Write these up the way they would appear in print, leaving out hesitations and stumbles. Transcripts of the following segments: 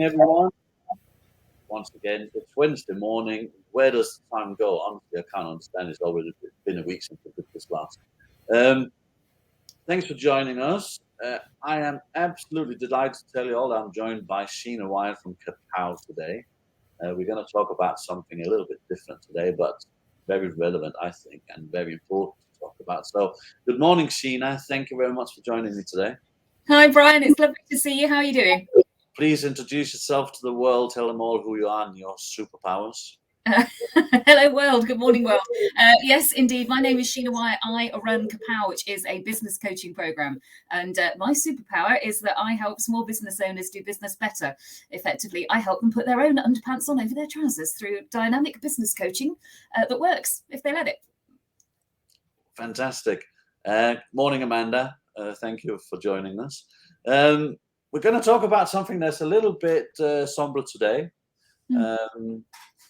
morning, everyone. Once again, it's Wednesday morning. Where does the time go? Honestly, I can't understand. It's already been a week since we did this last. Um, Thanks for joining us. I am absolutely delighted to tell you all that I'm joined by Sheena Wyatt from KAPOW today. We're going to talk about something a little bit different today, but very relevant, I think, and very important to talk about. So, good morning, Sheena. Thank you very much for joining me today. Hi, Brian. It's lovely to see you. How are you doing? Please introduce yourself to the world. Tell them all who you are and your superpowers. Hello, world. Good morning, world. Yes, indeed. My name is Sheena Wyatt. I run KAPOW, which is a business coaching program. And my superpower is that I help small business owners do business better. Effectively, I help them put their own underpants on over their trousers through dynamic business coaching that works if they let it. Fantastic. Morning, Amanda. Thank you for joining us. We're going to talk about something that's a little bit somber today.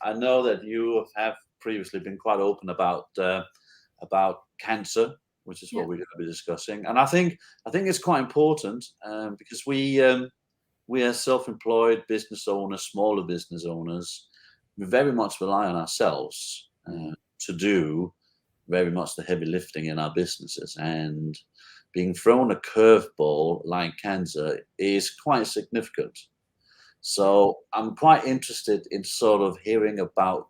I know that you have previously been quite open about cancer, which is what we're going to be discussing, and I think it's quite important because we are self-employed business owners, smaller business owners. We very much rely on ourselves to do very much the heavy lifting in our businesses, and being thrown a curveball like cancer is quite significant. So I'm quite interested in sort of hearing about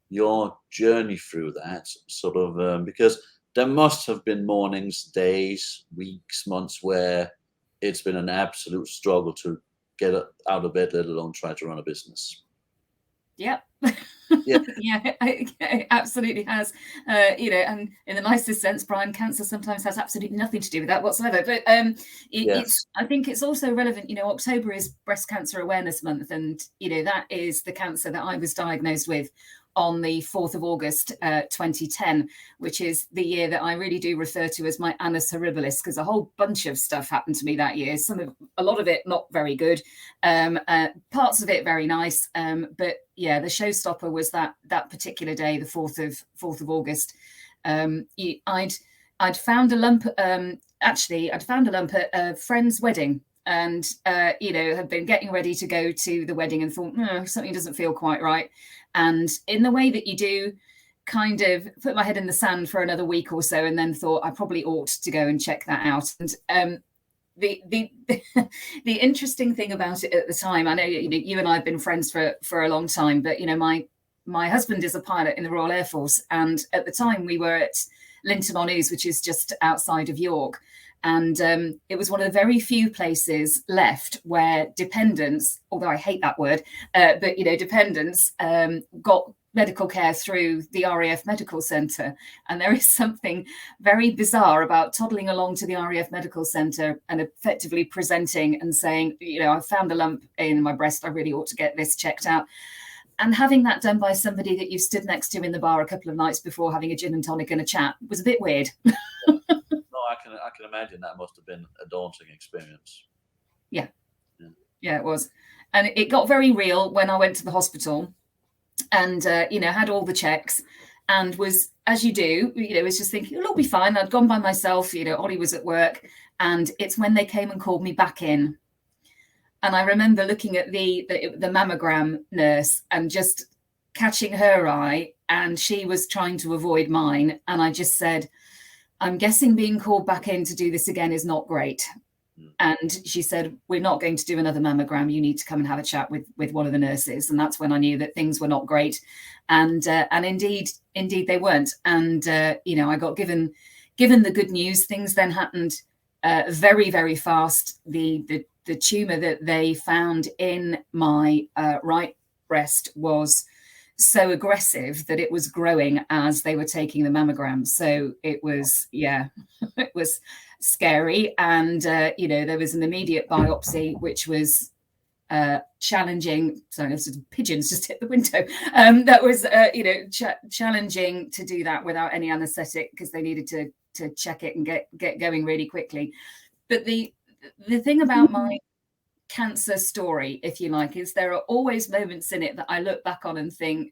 your journey through that, sort of because there must have been mornings, days, weeks, months where it's been an absolute struggle to get out of bed, let alone try to run a business. Yep. Yeah, it absolutely has. And in the nicest sense, Brian, cancer sometimes has absolutely nothing to do with that whatsoever. But it's, I think it's also relevant. October is Breast Cancer Awareness Month, and that is the cancer that I was diagnosed with on the 4th of August, 2010, which is the year that I really do refer to as my annus horribilis, because a whole bunch of stuff happened to me that year. A lot of it not very good, parts of it very nice, but yeah, the showstopper was that particular day, the 4th of August. I'd found a lump. I'd found a lump at a friend's wedding, and had been getting ready to go to the wedding and thought, something doesn't feel quite right. And in the way that you do, kind of put my head in the sand for another week or so, and then thought I probably ought to go and check that out. And the interesting thing about it at the time, I know you and I have been friends for a long time, but my husband is a pilot in the Royal Air Force, and at the time we were at Linton-on-Ouse, which is just outside of York. And it was one of the very few places left where dependents, although I hate that word, but dependents got medical care through the RAF Medical Centre. And there is something very bizarre about toddling along to the RAF Medical Centre and effectively presenting and saying, I found a lump in my breast, I really ought to get this checked out. And having that done by somebody that you've stood next to in the bar a couple of nights before, having a gin and tonic and a chat, was a bit weird. I can imagine that must have been a daunting experience. Yeah, it was. And it got very real when I went to the hospital and, had all the checks and was, as you do, was just thinking, it'll all be fine. I'd gone by myself, Ollie was at work, and it's when they came and called me back in. And I remember looking at the mammogram nurse and just catching her eye, and she was trying to avoid mine. And I just said, I'm guessing being called back in to do this again is not great. And she said, we're not going to do another mammogram. You need to come and have a chat with one of the nurses. And that's when I knew that things were not great. And indeed they weren't. And, I got given the good news. Things then happened very, very fast. The tumor that they found in my right breast was so aggressive that it was growing as they were taking the mammogram. So it was, it was scary. And, there was an immediate biopsy, which was challenging. Sorry, there's some pigeons just hit the window. That was, challenging to do that without any anesthetic, because they needed to check it and get going really quickly. But the thing about my cancer story, if you like, is there are always moments in it that I look back on and think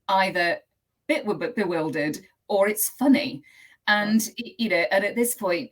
either bit bewildered or it's funny. And and at this point,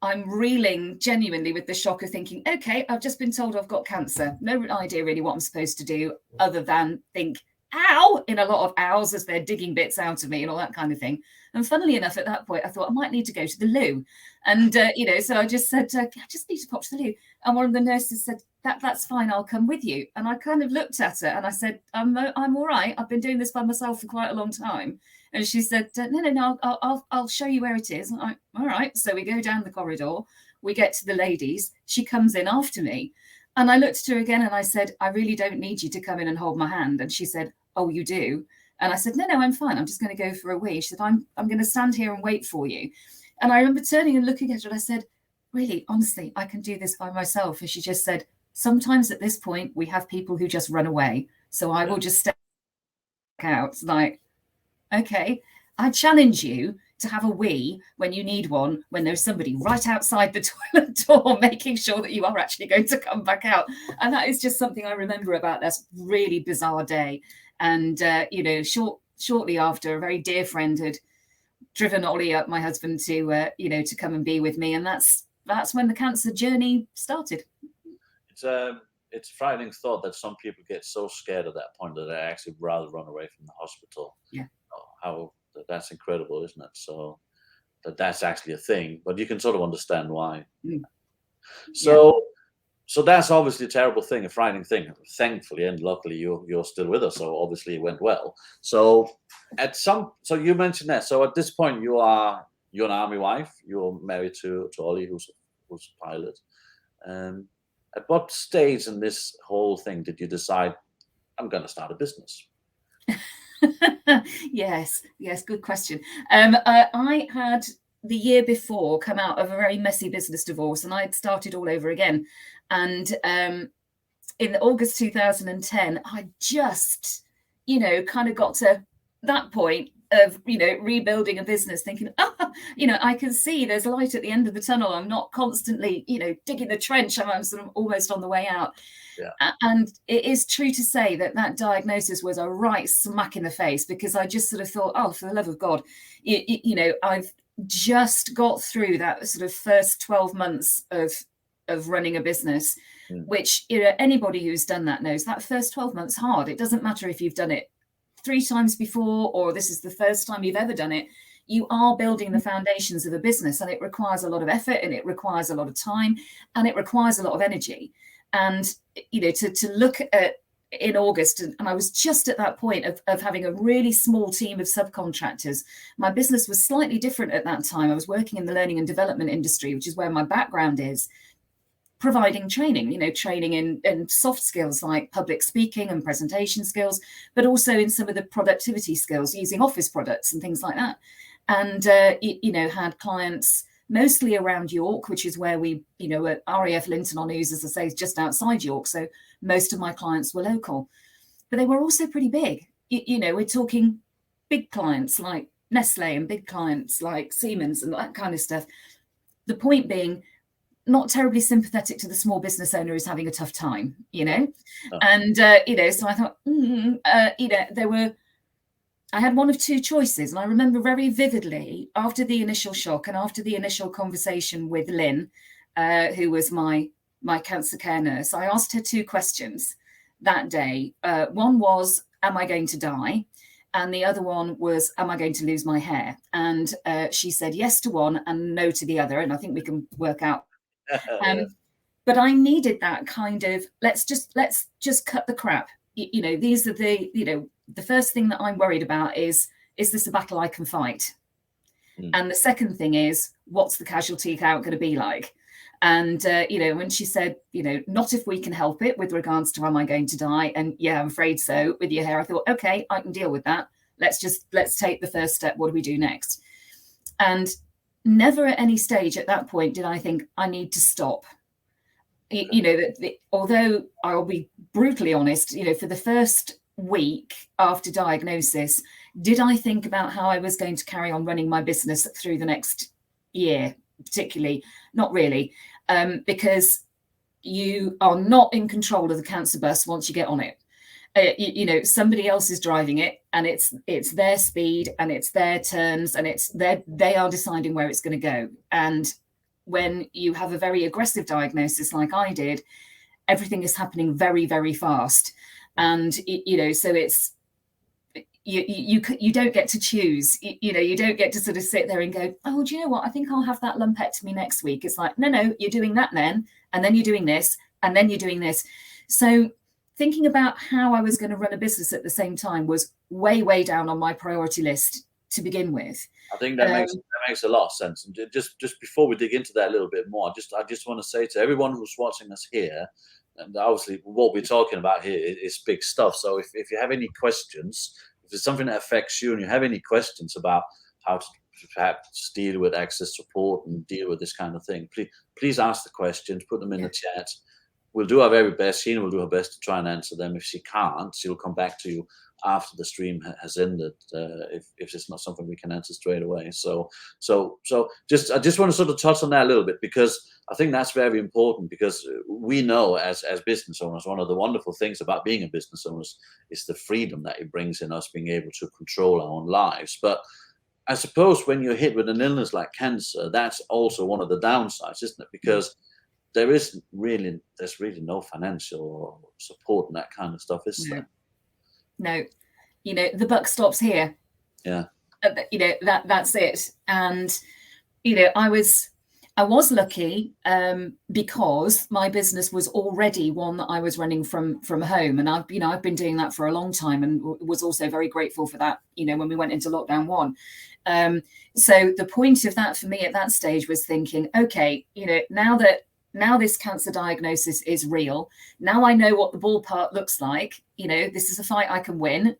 I'm reeling genuinely with the shock of thinking, okay, I've just been told I've got cancer. No idea really what I'm supposed to do other than think, ow, in a lot of ows as they're digging bits out of me and all that kind of thing. And funnily enough, at that point, I thought I might need to go to the loo. And, so I just said, I just need to pop to the loo. And one of the nurses said, that's fine, I'll come with you. And I kind of looked at her and I said, I'm all right. I've been doing this by myself for quite a long time. And she said, no, I'll show you where it is. I'm like, all right. So we go down the corridor. We get to the ladies. She comes in after me. And I looked at her again and I said, I really don't need you to come in and hold my hand. And she said, oh, you do? And I said, no, I'm fine. I'm just going to go for a wee. She said, I'm going to stand here and wait for you. And I remember turning and looking at her and I said, really, honestly, I can do this by myself. And she just said, sometimes at this point, we have people who just run away. So I will just step out. It's like, okay, I challenge you to have a wee when you need one, when there's somebody right outside the toilet door, making sure that you are actually going to come back out. And that is just something I remember about this really bizarre day. And, shortly after, a very dear friend had driven Ollie up, my husband, to come and be with me. And that's when the cancer journey started. It's a frightening thought that some people get so scared at that point that they actually rather run away from the hospital. Yeah. How that's incredible, isn't it? So that's actually a thing, but you can sort of understand why. Mm. So that's obviously a terrible thing, a frightening thing. Thankfully and luckily you're still with us, so obviously it went well. So you mentioned that. So at this point you're an army wife. You're married to Ollie, who's a pilot. At what stage in this whole thing did you decide I'm going to start a business? Yes, good question. I had the year before come out of a very messy business divorce, and I'd started all over again. And in August 2010, I just, kind of got to that point of, rebuilding a business, thinking, I can see there's light at the end of the tunnel. I'm not constantly, digging the trench. I'm sort of almost on the way out. Yeah. And it is true to say that diagnosis was a right smack in the face, because I just sort of thought, oh, for the love of God, I've just got through that sort of first 12 months of running a business, which, anybody who's done that knows that first 12 months hard. It doesn't matter if you've done it 3 times before or this is the first time you've ever done it. You are building the foundations of a business, and it requires a lot of effort, and it requires a lot of time, and it requires a lot of energy. And, to look at in August, and I was just at that point of having a really small team of subcontractors. My business was slightly different at that time. I was working in the learning and development industry, which is where my background is, providing training, training in soft skills like public speaking and presentation skills, but also in some of the productivity skills using office products and things like that. And, had clients mostly around York, which is where we, at RAF Linton-on-Ouse, as I say, is just outside York. So most of my clients were local, but they were also pretty big. We're talking big clients like Nestle and big clients like Siemens and that kind of stuff. The point being, not terribly sympathetic to the small business owner who's having a tough time, Oh. And, so I thought, I had one of 2 choices. And I remember very vividly, after the initial shock and after the initial conversation with Lynn, who was my cancer care nurse, I asked her 2 questions that day. One was, am I going to die? And the other one was, am I going to lose my hair? And she said yes to one and no to the other. And I think we can work out. But I needed that kind of, let's just cut the crap. These are the first thing that I'm worried about is this a battle I can fight? And the second thing is, what's the casualty count going to be like? And, when she said, not if we can help it with regards to am I going to die? And yeah, I'm afraid so with your hair. I thought, okay, I can deal with that. Let's take the first step. What do we do next? And never at any stage at that point did I think I need to stop. Although I'll be brutally honest, for the first week after diagnosis, did I think about how I was going to carry on running my business through the next year, particularly? Not really, because you are not in control of the cancer bus once you get on it. Somebody else is driving it, and it's their speed and it's their turns, and they are deciding where it's going to go. And when you have a very aggressive diagnosis like I did, everything is happening very, very fast. And, so it's, you don't get to choose, you don't get to sort of sit there and go, oh, do you know what? I think I'll have that lumpectomy next week. It's like, no, you're doing that then, and then you're doing this, and then you're doing this. So thinking about how I was going to run a business at the same time was way, way down on my priority list to begin with. I think that makes a lot of sense. And just before we dig into that a little bit more, I just want to say to everyone who's watching us here, and obviously what we're talking about here is big stuff. So if you have any questions, if there's something that affects you and you have any questions about how to perhaps deal with access support and deal with this kind of thing, please ask the questions, put them in the chat. We'll do our very best. Sheena will do her best to try and answer them. If she can't, she'll come back to you after the stream has ended, if it's not something we can answer straight away. So I just want to sort of touch on that a little bit, because I think that's very important, because we know as business owners, one of the wonderful things about being a business owner is the freedom that it brings in us being able to control our own lives. But I suppose when you're hit with an illness like cancer, that's also one of the downsides, isn't it? Because there's really no financial support and that kind of stuff, is there? No, the buck stops here. Yeah. That's it. And, I was lucky because my business was already one that I was running from home. And I've been doing that for a long time, and was also very grateful for that, when we went into lockdown 1. So the point of that for me at that stage was thinking, okay, now this cancer diagnosis is real. Now I know what the ballpark looks like. This is a fight I can win.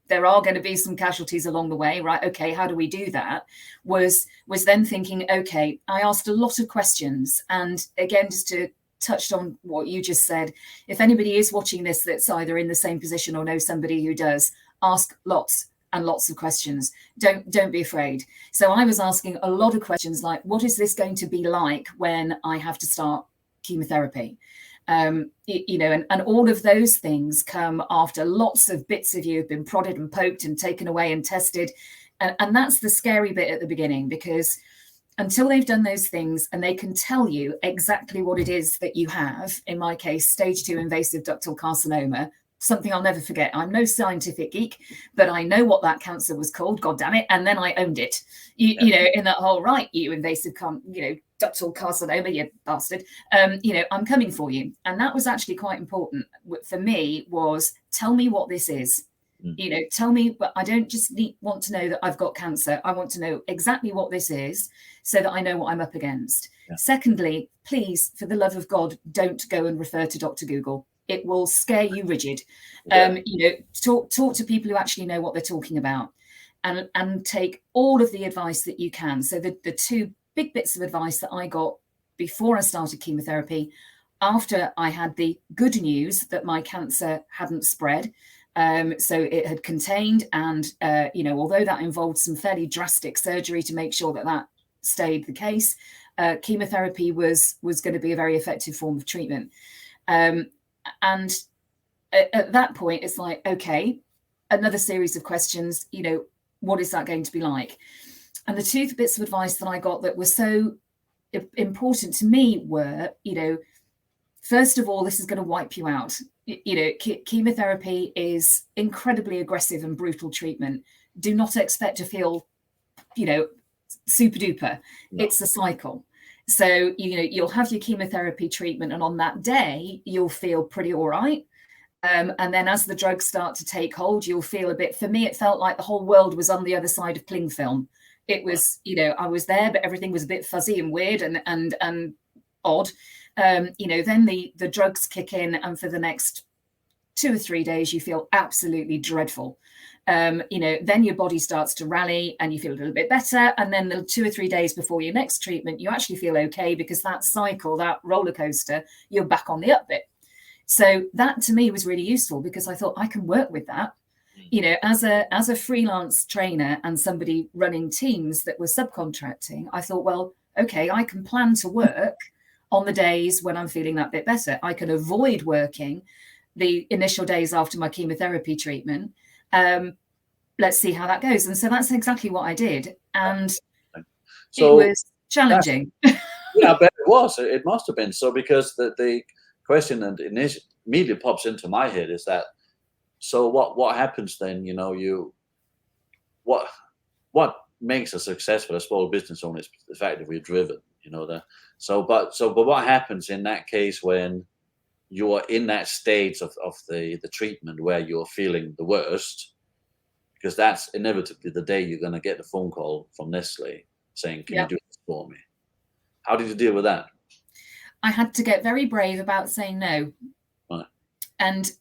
There are going to be some casualties along the way, right? Okay, how do we do that? Was then thinking, okay, I asked a lot of questions. And again, just to touch on what you just said, if anybody is watching this that's either in the same position or knows somebody who does, ask lots and lots of questions. Don't be afraid. So I was asking a lot of questions like, what is this going to be like when I have to start chemotherapy? And all of those things come after lots of bits of you have been prodded and poked and taken away and tested. And that's the scary bit at the beginning, because until they've done those things and they can tell you exactly what it is that you have, in my case, stage 2 invasive ductal carcinoma, something I'll never forget. I'm no scientific geek, but I know what that cancer was called, God damn it. And then I owned it, in that whole, right, you invasive, ductal carcinoma, you bastard, I'm coming for you. And that was actually quite important for me, was tell me what this is. Tell me, but I don't just want to know that I've got cancer. I want to know exactly what this is so that I know what I'm up against. Yeah. Secondly, please, for the love of God, don't go and refer to Dr. Google. It will scare you rigid. Yeah. Talk to people who actually know what they're talking about, and take all of the advice that you can. So the 2 big bits of advice that I got before I started chemotherapy, after I had the good news that my cancer hadn't spread, so it had contained, and although that involved some fairly drastic surgery to make sure that stayed the case, chemotherapy was going to be a very effective form of treatment. And at that point, it's like, okay, another series of questions, what is that going to be like? And the 2 bits of advice that I got that were so important to me were, first of all, this is going to wipe you out. Chemotherapy is incredibly aggressive and brutal treatment. Do not expect to feel, super duper. No. It's a cycle. So, you'll have your chemotherapy treatment, and on that day, you'll feel pretty all right. And then as the drugs start to take hold, you'll feel a bit, for me, it felt like the whole world was on the other side of cling film. It was, I was there, but everything was a bit fuzzy and weird and odd. Then the drugs kick in, and for the next 2 or 3 days, you feel absolutely dreadful. Then your body starts to rally and you feel a little bit better. And then the 2 or 3 days before your next treatment, you actually feel okay, because that cycle, that roller coaster, you're back on the up bit. So that to me was really useful, because I thought I can work with that. As a freelance trainer and somebody running teams that were subcontracting, I thought, well, okay, I can plan to work on the days when I'm feeling that bit better. I can avoid working the initial days after my chemotherapy treatment. Let's see how that goes. And so that's exactly what I did. And so it was challenging. Yeah, I bet it was. It must have been. So because the question that immediately pops into my head is that, so what happens then? What what makes us successful as small business owners is the fact that we're driven. But what happens in that case when you are in that stage of the treatment where you're feeling the worst? Because that's inevitably the day you're going to get the phone call from Nestle saying, "Can you do this for me?" How did you deal with that? I had to get very brave about saying no. Right. And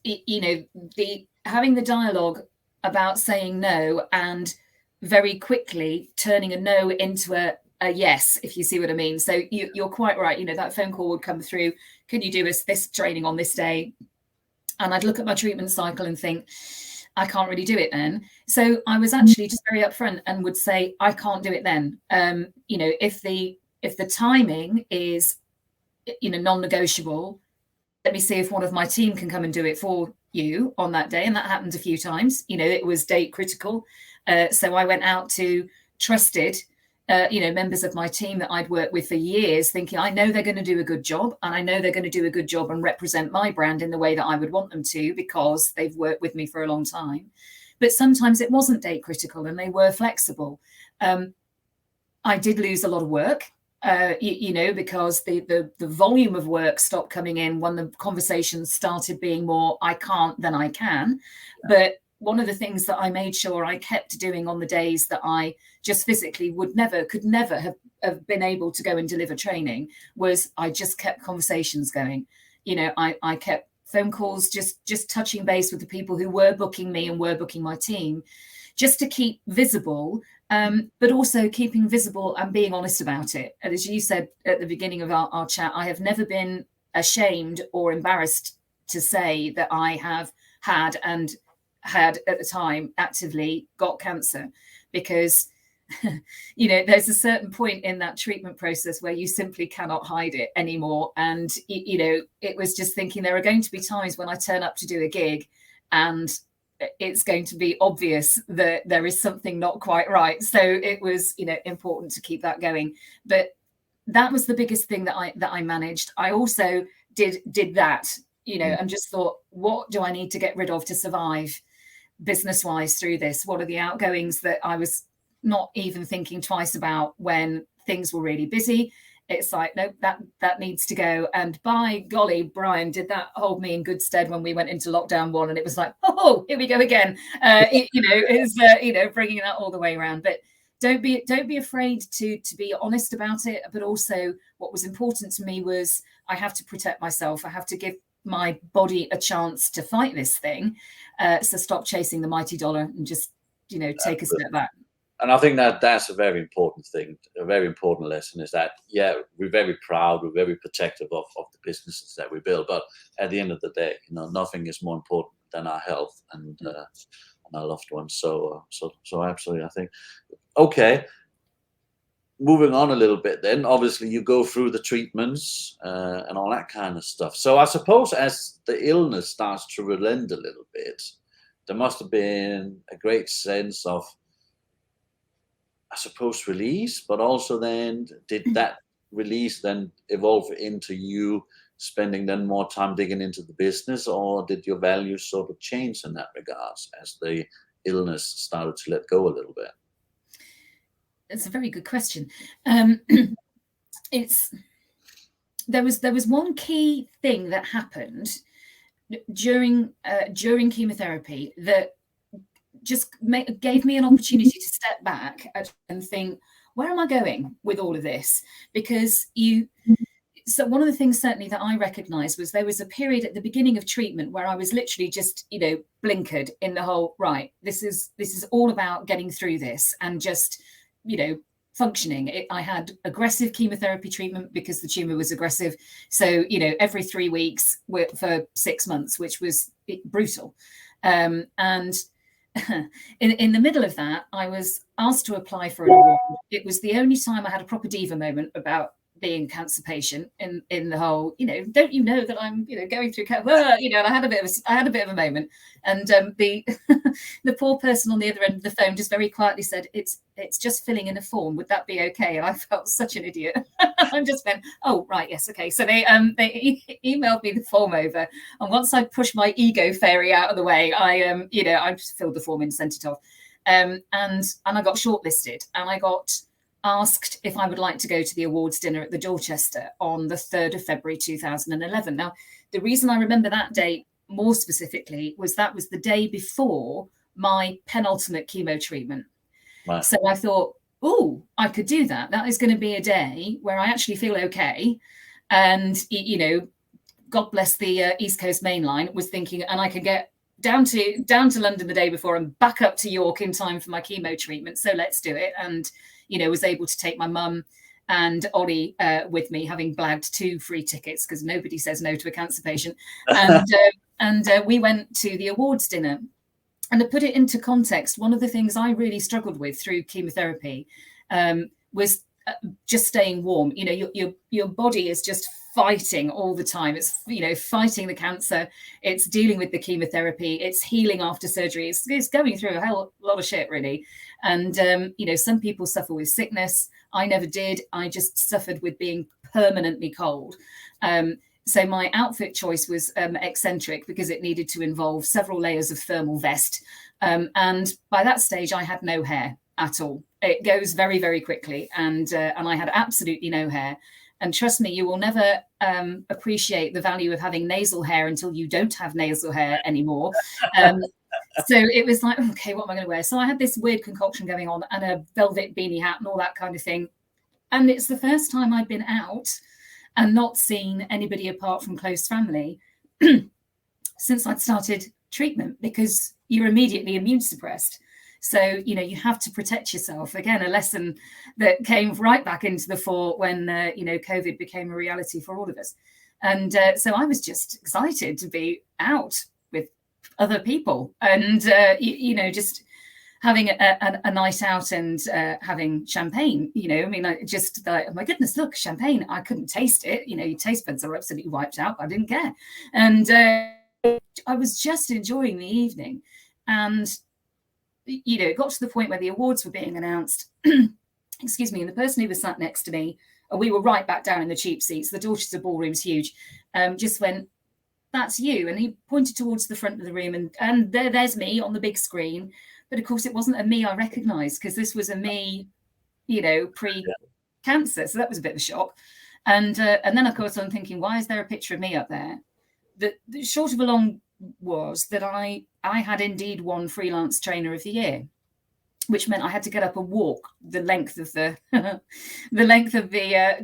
having the dialogue about saying no and very quickly turning a no into a yes, if you see what I mean. So you're quite right. That phone call would come through. Can you do this training on this day? And I'd look at my treatment cycle and think, I can't really do it then. So I was actually just very upfront and would say, I can't do it then. If the timing is, non-negotiable, let me see if one of my team can come and do it for you on that day. And that happened a few times. It was date critical. So I went out to trusted, members of my team that I'd worked with for years, thinking, I know they're going to do a good job, and I know they're going to do a good job and represent my brand in the way that I would want them to, because they've worked with me for a long time. But sometimes it wasn't date critical and they were flexible. I did lose a lot of work. Because the volume of work stopped coming in when the conversations started being more, I can't, then I can. But one of the things that I made sure I kept doing on the days that I just physically could never have been able to go and deliver training was I just kept conversations going. I kept phone calls, just touching base with the people who were booking me and were booking my team, just to keep visible. But also keeping visible and being honest about it. And as you said at the beginning of our chat, I have never been ashamed or embarrassed to say that I have had at the time actively got cancer, because there's a certain point in that treatment process where you simply cannot hide it anymore. And it was just thinking, there are going to be times when I turn up to do a gig and it's going to be obvious that there is something not quite right. So it was, important to keep that going. But that was the biggest thing that I managed. I also did that, and just thought, what do I need to get rid of to survive business-wise through this? What are the outgoings that I was not even thinking twice about when things were really busy? It's like, no, that needs to go. And by golly, Brian, did that hold me in good stead when we went into lockdown 1, and it was like, oh, here we go again. Bringing that all the way around. But don't be afraid to be honest about it. But also, what was important to me was I have to protect myself. I have to give my body a chance to fight this thing. So stop chasing the mighty dollar and just take a step back. And I think that's a very important thing, a very important lesson, is that, we're very proud, we're very protective of the businesses that we build. But at the end of the day, nothing is more important than our health and our loved ones. So absolutely, I think. Okay. Moving on a little bit then, obviously you go through the treatments and all that kind of stuff. So I suppose as the illness starts to relent a little bit, there must have been a great sense of, I suppose, release, but also then did that release then evolve into you spending then more time digging into the business, or did your values sort of change in that regards as the illness started to let go a little bit? It's a very good question. There was one key thing that happened during chemotherapy that just gave me an opportunity to step back and think, where am I going with all of this? Because so one of the things certainly that I recognized was there was a period at the beginning of treatment where I was literally just, blinkered in the whole, right, this is all about getting through this and just, functioning. I had aggressive chemotherapy treatment because the tumor was aggressive. So, every 3 weeks for 6 months, which was brutal. And in the middle of that, I was asked to apply for an award. It was the only time I had a proper diva moment about being a cancer patient in the whole, don't you know that I'm, going through cancer, and I had a bit of a moment, and the the poor person on the other end of the phone just very quietly said, it's just filling in a form. Would that be okay? And I felt such an idiot. I just went, oh right, yes, okay. So they emailed me the form over, and once I pushed my ego fairy out of the way, I just filled the form in, sent it off, and I got shortlisted, and I got asked if I would like to go to the awards dinner at the Dorchester on the 3rd of February 2011. Now, the reason I remember that date more specifically was that was the day before my penultimate chemo treatment. Wow. So I thought, oh, I could do that. That is going to be a day where I actually feel okay. And, God bless the East Coast Main Line, was thinking, and I could get down to London the day before and back up to York in time for my chemo treatment. So let's do it. And was able to take my mum and Ollie with me, having blagged 2 free tickets because nobody says no to a cancer patient. And we went to the awards dinner. And to put it into context, one of the things I really struggled with through chemotherapy was just staying warm. Your body is just fighting all the time. It's, fighting the cancer. It's dealing with the chemotherapy. It's healing after surgery. It's going through a hell lot of shit, really. And, some people suffer with sickness. I never did. I just suffered with being permanently cold. So my outfit choice was eccentric because it needed to involve several layers of thermal vest. And by that stage, I had no hair at all. It goes very, very quickly. And I had absolutely no hair. And trust me, you will never appreciate the value of having nasal hair until you don't have nasal hair anymore. So it was like, okay, what am I going to wear? So I had this weird concoction going on and a velvet beanie hat and all that kind of thing. And it's the first time I'd been out and not seen anybody apart from close family since I'd started treatment, because you're immediately immune suppressed. So, you have to protect yourself. Again, a lesson that came right back into the fore when, COVID became a reality for all of us. And so I was just excited to be out with other people and, just having a night out and having champagne, I just thought, oh my goodness, look, champagne. I couldn't taste it. Your taste buds are absolutely wiped out. I didn't care. And I was just enjoying the evening. And it got to the point where the awards were being announced, excuse me, and the person who was sat next to me, and we were right back down in the cheap seats, the Dorchester ballroom's huge, just went, that's you. And he pointed towards the front of the room, and there's me on the big screen. But of course, it wasn't a me I recognised, because this was a me, pre-cancer. So that was a bit of a shock. And then, of course, I'm thinking, why is there a picture of me up there? The short of a long was that I had indeed won Freelance Trainer of the Year, which meant I had to get up and walk the length of the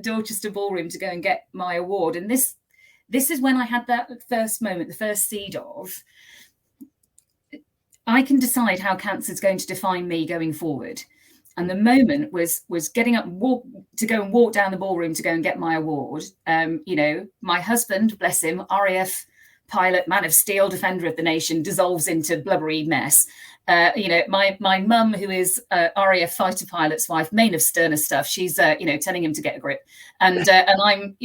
Dorchester ballroom to go and get my award. And this is when I had that first moment, the first seed of, I can decide how cancer is going to define me going forward. And the moment was getting up to go and walk down the ballroom to go and get my award. My husband, bless him, RAF pilot, man of steel, defender of the nation, dissolves into blubbery mess. My mum, who is RAF fighter pilot's wife, main of sterner stuff, she's telling him to get a grip, and I'm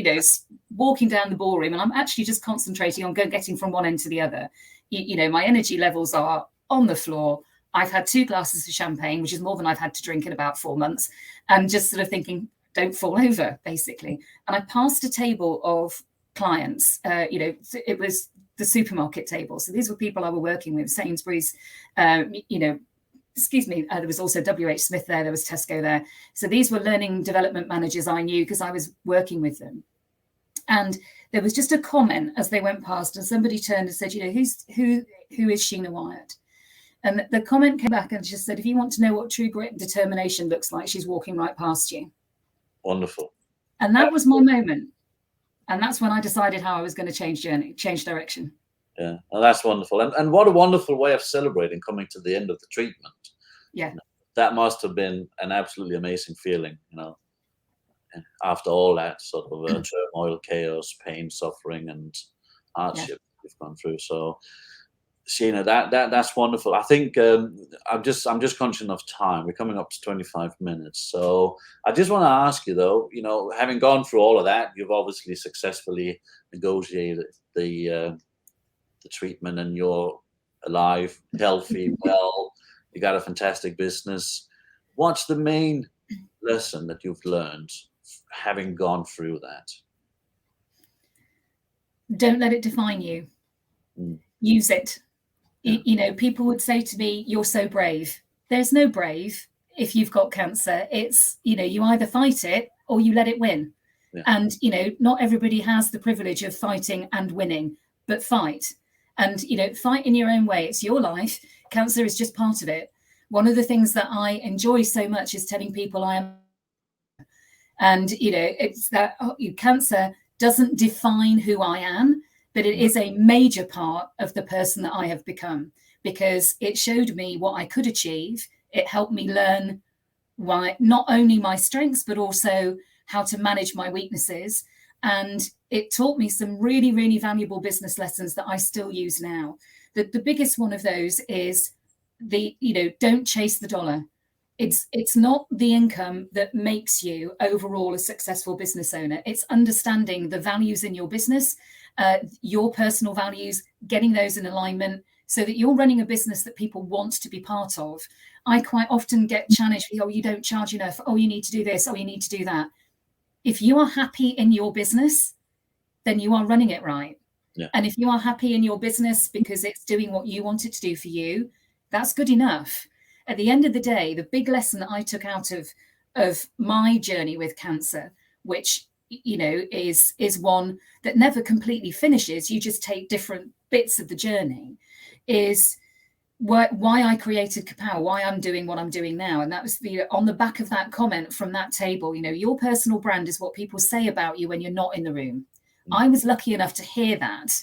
walking down the ballroom, and I'm actually just concentrating on getting from one end to the other. My energy levels are on the floor. I've had 2 glasses of champagne, which is more than I've had to drink in about 4 months, and just sort of thinking, don't fall over, basically. And I passed a table of clients. It was the supermarket table. So these were people I were working with, Sainsbury's, excuse me, there was also WH Smith there was Tesco there. So these were learning development managers I knew because I was working with them. And there was just a comment as they went past, and somebody turned and said, who is Sheena Wyatt? And the comment came back and just said, if you want to know what true grit and determination looks like, she's walking right past you. Wonderful. And that was my moment. And that's when I decided how I was going to change direction. Yeah, well, that's wonderful. And what a wonderful way of celebrating coming to the end of the treatment. Yeah. That must have been an absolutely amazing feeling, after all that sort of turmoil, chaos, pain, suffering, and hardship we've gone through. So Sheena, that's wonderful. I think I'm just conscious of time. We're coming up to 25 minutes, so I just want to ask you though. Having gone through all of that, you've obviously successfully negotiated the treatment, and you're alive, healthy, well. You got a fantastic business. What's the main lesson that you've learned having gone through that? Don't let it define you. Use it. Yeah. People would say to me, "You're so brave." There's no brave if you've got cancer. It's, you either fight it or you let it win. Yeah. And, not everybody has the privilege of fighting and winning, but fight. And, fight in your own way. It's your life. Cancer is just part of it. One of the things that I enjoy so much is telling people I am. And, it's that cancer doesn't define who I am, but it is a major part of the person that I have become, because it showed me what I could achieve. It helped me learn not only my strengths, but also how to manage my weaknesses. And it taught me some really, really valuable business lessons that I still use now. The biggest one of those is don't chase the dollar. It's not the income that makes you overall a successful business owner. It's understanding the values in your business, your personal values, getting those in alignment so that you're running a business that people want to be part of. I quite often get challenged, oh, you don't charge enough. Oh, you need to do this. Oh, you need to do that. If you are happy in your business, then you are running it right. Yeah. And if you are happy in your business because it's doing what you want it to do for you, that's good enough. At the end of the day, the big lesson that I took out of my journey with cancer, which is one that never completely finishes, you just take different bits of the journey, is why I created KAPOW, why I'm doing what I'm doing now. And that was on the back of that comment from that table, your personal brand is what people say about you when you're not in the room. I was lucky enough to hear that.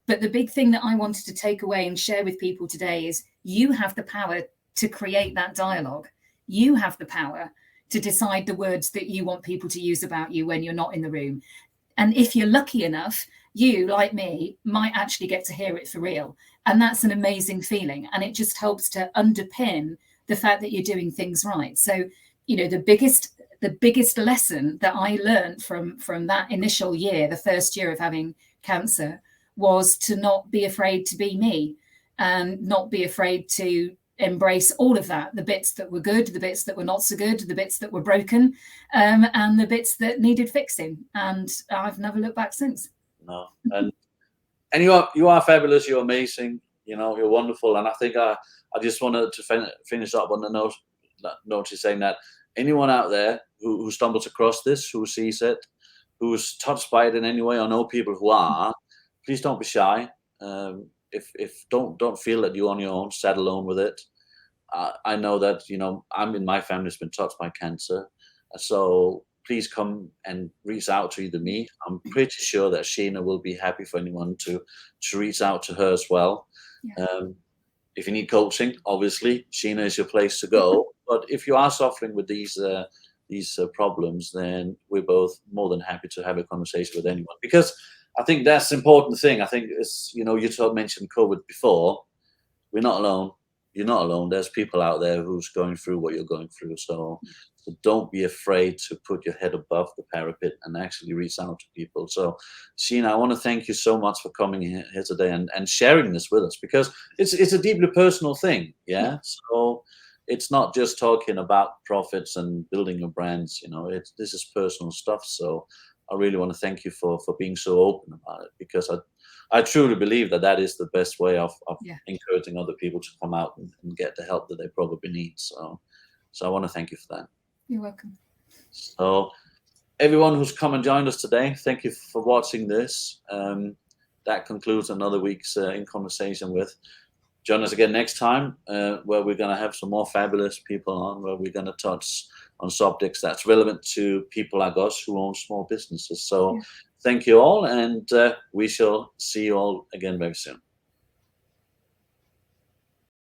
But the big thing that I wanted to take away and share with people today is you have the power to create that dialogue. You have the power to decide the words that you want people to use about you when you're not in the room. And if you're lucky enough, you, like me, might actually get to hear it for real. And that's an amazing feeling. And it just helps to underpin the fact that you're doing things right. So, the biggest lesson that I learned from that initial year, the first year of having cancer, was to not be afraid to be me and not be afraid to embrace all of that, the bits that were good, the bits that were not so good, the bits that were broken, and the bits that needed fixing. And I've never looked back since. No, and you are fabulous. You're amazing. You're wonderful. And I think I just wanted to finish up on the note saying that anyone out there who stumbles across this, who sees it, who's touched by it in any way, or know people who are, please don't be shy. If don't feel that you're on your own, sat alone with it. I know that I'm in my family's been touched by cancer, so please come and reach out to either me. I'm pretty sure that Sheena will be happy for anyone to reach out to her as well. Yeah. If you need coaching, obviously Sheena is your place to go. But if you are suffering with these problems, then we're both more than happy to have a conversation with anyone, because I think that's the important thing. I think it's, you mentioned COVID before. We're not alone. You're not alone. There's people out there who's going through what you're going through. So don't be afraid to put your head above the parapet and actually reach out to people. So, Sheena, I want to thank you so much for coming here today and sharing this with us, because it's a deeply personal thing. Yeah. So it's not just talking about profits and building your brands. This is personal stuff. So I really want to thank you for being so open about it, because I truly believe that is the best way of encouraging other people to come out and get the help that they probably need. So I want to thank you for that. You're welcome. So everyone who's come and joined us today, thank you for watching this. That concludes another week's In Conversation with. Join us again next time, where we're going to have some more fabulous people on, where we're going to touch on subjects that's relevant to people like us who own small businesses. So thank you all, and we shall see you all again very soon.